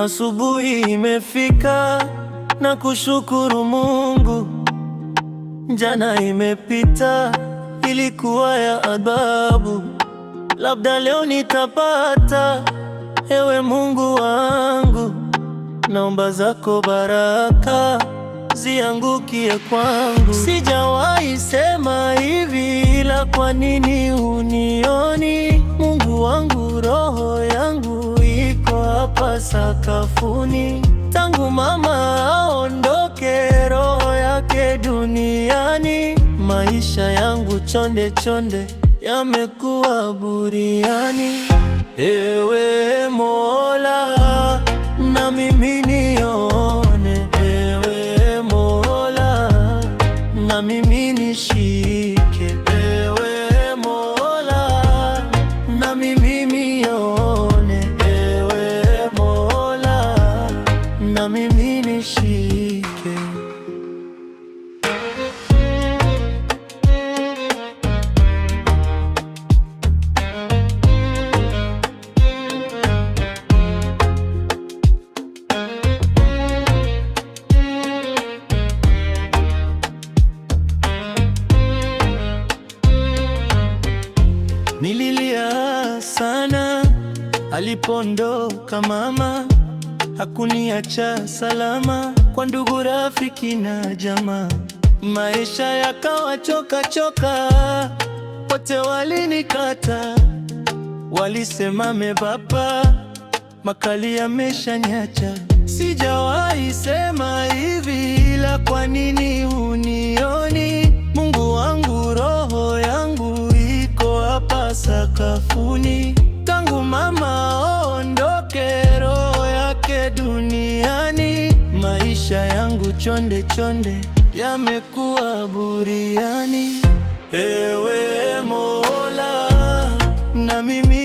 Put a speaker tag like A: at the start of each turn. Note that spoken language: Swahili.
A: Asubuhi imefika na kushukuru Mungu. Jana imepita, ilikuwa ya adhabu. Labda leo nitapata. Ewe Mungu wangu, naomba zako baraka ziangukie kwangu. Sijawahi sema hivi, ila kwa nini unioni? Mungu wangu, roho yangu iko hapa sakafuni. Tangu mama aondoke, roho yake duniani. Maisha yangu chonde chonde, yamekuwa buriani. Ewe Mola, na mimi nione. Ewe Mola, na mimi nishike. Ewe Mola, na mimi nione. Ewe Mola, na mimi nishike. Nililia sana alipondoka mama, hakuniacha salama kwa ndugu, rafiki na jamaa. Maisha yakawa choka choka, wote walinikata, walisema mebaba, makali yameshanyacha. Sijawahi sema hivi, ila kwa nini unioni? Mungu wangu, roho yangu iko hapa sakafuni. Tangu mama aondoke, roho yake duniani. Maisha yangu chonde chonde, yamekuwa buriani. Ewe Mola, na mimi